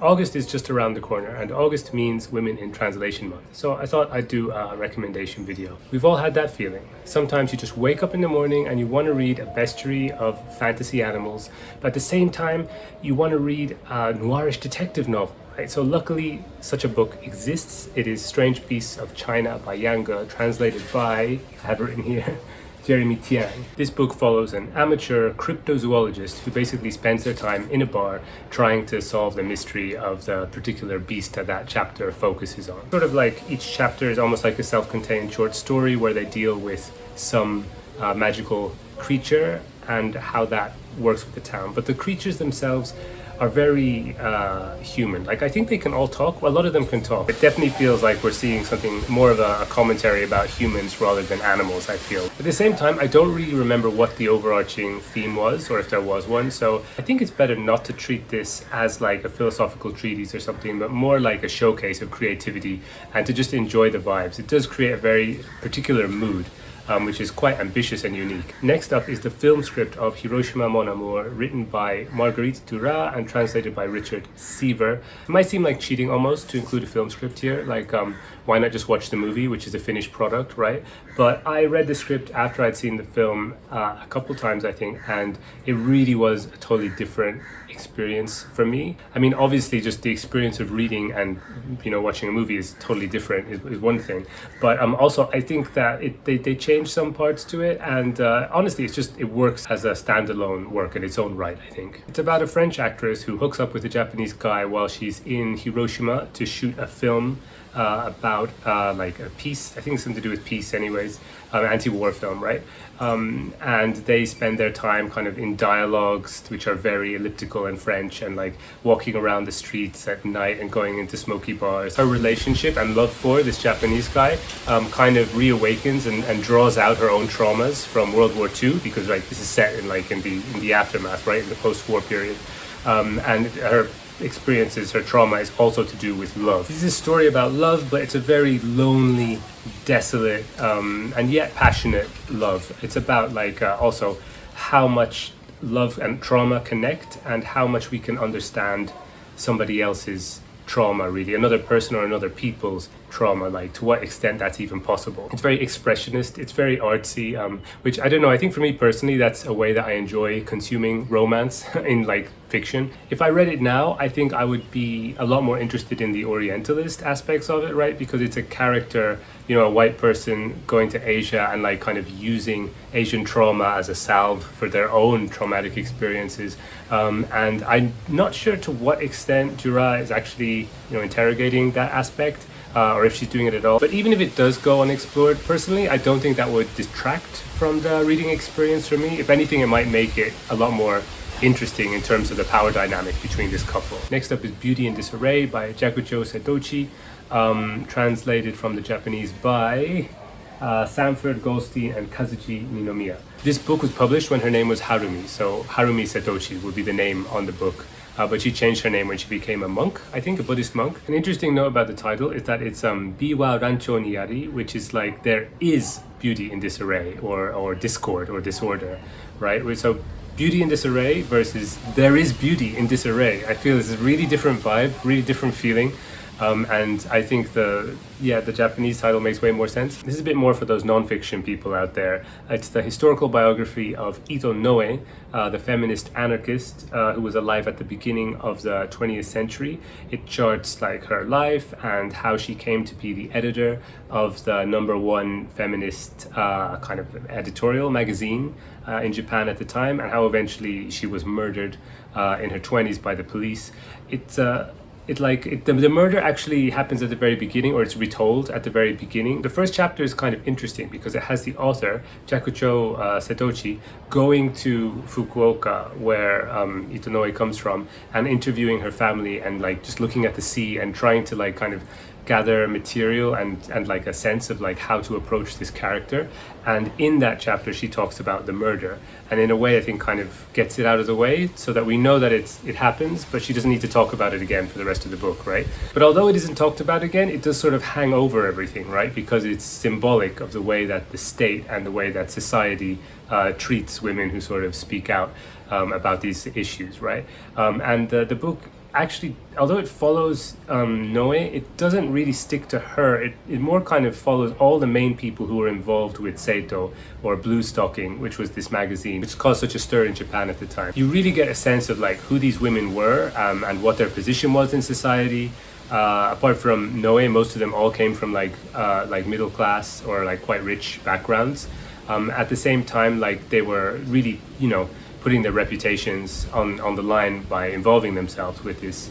August is just around the corner, and August means Women in Translation Month. So I thought I'd do a recommendation video. We've all had that feeling. Sometimes you just wake up in the morning and you want to read a bestiary of fantasy animals, but at the same time, you want to read a noirish detective novel. Right? So luckily, such a book exists. It is Strange Beasts of China by Yang, translated by, I have it written here, Jeremy Tiang. This book follows an amateur cryptozoologist who basically spends their time in a bar trying to solve the mystery of the particular beast that chapter focuses on. Sort of like each chapter is almost like a self-contained short story where they deal with some magical creature and how that works with the town. But the creatures themselves are very human. Like, I think they can all talk. Well, a lot of them can talk. It definitely feels like we're seeing something more of a commentary about humans rather than animals, I feel. At the same time, I don't really remember what the overarching theme was, or if there was one, so I think it's better not to treat this as like a philosophical treatise or something, but more like a showcase of creativity and to just enjoy the vibes. It does create a very particular mood, which is quite ambitious and unique. Next up is the film script of Hiroshima Mon Amour, written by Marguerite Duras and translated by Richard Seaver. It might seem like cheating almost to include a film script here, like why not just watch the movie, which is a finished product, right? But I read the script after I'd seen the film a couple times, I think, and it really was a totally different experience for me. I mean, obviously just the experience of reading and, you know, watching a movie is totally different, is one thing, but also I think that they changed some parts to it, and honestly it works as a standalone work in its own right, I think. It's about a French actress who hooks up with a Japanese guy while she's in Hiroshima to shoot a film about like a peace, I think it's something to do with peace anyways, anti-war film, right? And they spend their time kind of in dialogues which are very elliptical and French, and like walking around the streets at night and going into smoky bars. Her relationship and love for this Japanese guy kind of reawakens and draws out her own traumas from World War II, because like this is set in like in the aftermath, right, in the post-war period, and her experiences, her trauma is also to do with love. This is a story about love, but it's a very lonely, desolate, and yet passionate love. It's about like also how much love and trauma connect, and how much we can understand somebody else's trauma, really, another person or another people's trauma, like to what extent that's even possible. It's very expressionist, it's very artsy, which I don't know, I think for me personally that's a way that I enjoy consuming romance in like fiction. If I read it now, I think I would be a lot more interested in the Orientalist aspects of it, right? Because it's a character, you know, a white person going to Asia and like kind of using Asian trauma as a salve for their own traumatic experiences. And I'm not sure to what extent Duras is actually, you know, interrogating that aspect, or if she's doing it at all. But even if it does go unexplored, personally, I don't think that would detract from the reading experience for me. If anything, it might make it a lot more interesting in terms of the power dynamic between this couple. Next up is Beauty in Disarray by Jakucho Setouchi, translated from the Japanese by Sanford, Goldstein, and Kazuji Ninomiya. This book was published when her name was Harumi, so Harumi Setouchi would be the name on the book. But she changed her name when she became a monk, I think, a Buddhist monk. An interesting note about the title is that it's Biwa Rancho Niyari, which is like there is beauty in disarray, or discord or disorder, right? So beauty in disarray versus there is beauty in disarray. I feel it's a really different vibe, really different feeling. And I think the Japanese title makes way more sense. This is a bit more for those non-fiction people out there. It's the historical biography of Ito Noe, the feminist anarchist who was alive at the beginning of the 20th century. It charts like her life and how she came to be the editor of the #1 feminist kind of editorial magazine in Japan at the time, and how eventually she was murdered in her 20s by the police. The murder actually happens at the very beginning, or it's retold at the very beginning. The first chapter is kind of interesting because it has the author, Jakucho Setouchi, going to Fukuoka, where Itonoe comes from, and interviewing her family and like just looking at the sea and trying to like kind of gather material and like a sense of like how to approach this character. And in that chapter she talks about the murder, and in a way I think kind of gets it out of the way so that we know that it happens, but she doesn't need to talk about it again for the rest of the book, right? But although it isn't talked about again, it does sort of hang over everything, right? Because it's symbolic of the way that the state and the way that society treats women who sort of speak out about these issues, right? And the book actually, although it follows Noe, it doesn't really stick to her. It more kind of follows all the main people who were involved with Seito, or Blue Stocking, which was this magazine, which caused such a stir in Japan at the time. You really get a sense of like who these women were and what their position was in society. Apart from Noe, most of them all came from like middle class or like quite rich backgrounds. At the same time, like they were really, putting their reputations on the line by involving themselves with this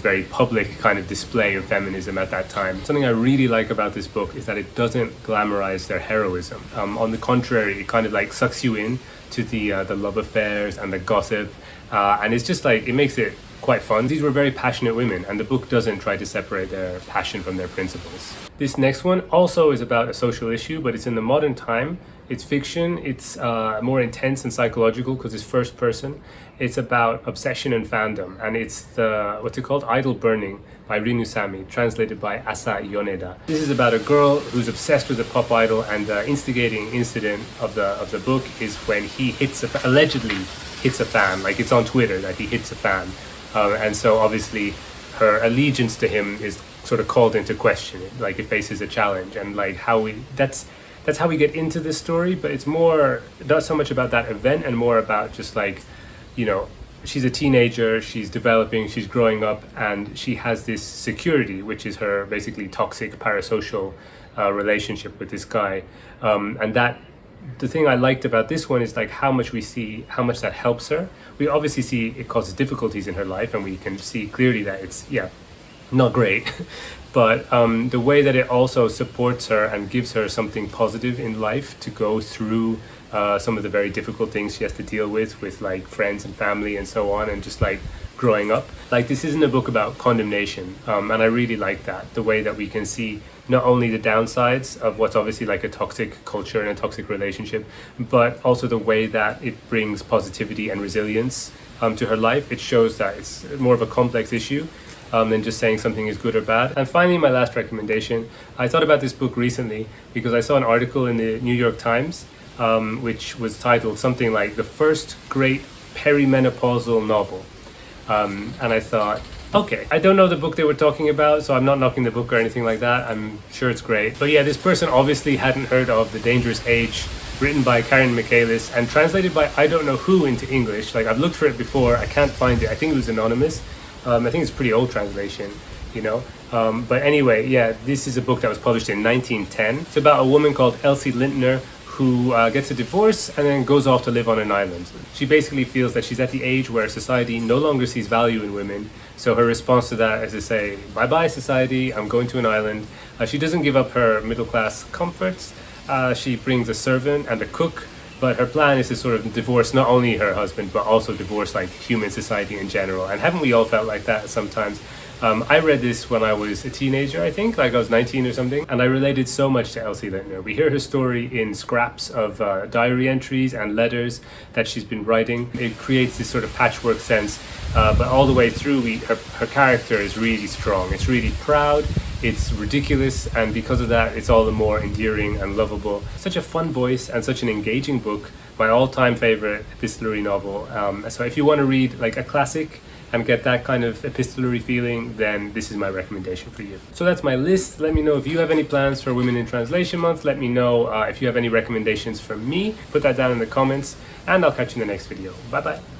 very public kind of display of feminism at that time. Something I really like about this book is that it doesn't glamorize their heroism. On the contrary, it kind of like sucks you in to the love affairs and the gossip, and it's just like, it makes it quite fun. These were very passionate women, and the book doesn't try to separate their passion from their principles. This next one also is about a social issue, but it's in the modern time. It's fiction. It's more intense and psychological because it's first person. It's about obsession and fandom, and it's what's it called? Idol Burning by Rin Usami, translated by Asa Yoneda. This is about a girl who's obsessed with a pop idol, and the instigating incident of the book is when he allegedly hits a fan. Like, it's on Twitter that he hits a fan, and so obviously her allegiance to him is sort of called into question. Like, it faces a challenge, and like that's how we get into this story. But it's more not so much about that event and more about just like, she's a teenager, she's developing, she's growing up, and she has this security, which is her basically toxic parasocial relationship with this guy, and that the thing I liked about this one is like how much that helps her. We obviously see it causes difficulties in her life, and we can see clearly that it's not great. But the way that it also supports her and gives her something positive in life to go through some of the very difficult things she has to deal with like friends and family and so on, and just like growing up. Like, this isn't a book about condemnation, and I really like that, the way that we can see not only the downsides of what's obviously like a toxic culture and a toxic relationship, but also the way that it brings positivity and resilience to her life. It shows that it's more of a complex issue than just saying something is good or bad. And finally, my last recommendation. I thought about this book recently because I saw an article in the New York Times which was titled something like "The First Great Perimenopausal Novel." And I thought, okay, I don't know the book they were talking about, so I'm not knocking the book or anything like that. I'm sure it's great. But yeah, this person obviously hadn't heard of The Dangerous Age, written by Karin Michaëlis and translated by I don't know who into English. Like, I've looked for it before, I can't find it. I think it was anonymous. I think it's a pretty old translation, But anyway, yeah, this is a book that was published in 1910. It's about a woman called Elsie Lintner who gets a divorce and then goes off to live on an island. She basically feels that she's at the age where society no longer sees value in women. So her response to that is to say, bye-bye society, I'm going to an island. She doesn't give up her middle-class comforts. She brings a servant and a cook. But her plan is to sort of divorce not only her husband, but also divorce like human society in general. And haven't we all felt like that sometimes? I read this when I was a teenager, I think, like I was 19 or something, and I related so much to Elsie Lintner. We hear her story in scraps of diary entries and letters that she's been writing. It creates this sort of patchwork sense, but all the way through, her character is really strong. It's really proud, it's ridiculous, and because of that, it's all the more endearing and lovable. Such a fun voice and such an engaging book. My all-time favorite epistolary novel. So if you want to read like a classic and get that kind of epistolary feeling, then this is my recommendation for you. So that's my list. Let me know if you have any plans for Women in Translation Month. Let me know if you have any recommendations from me. Put that down in the comments, and I'll catch you in the next video. Bye bye.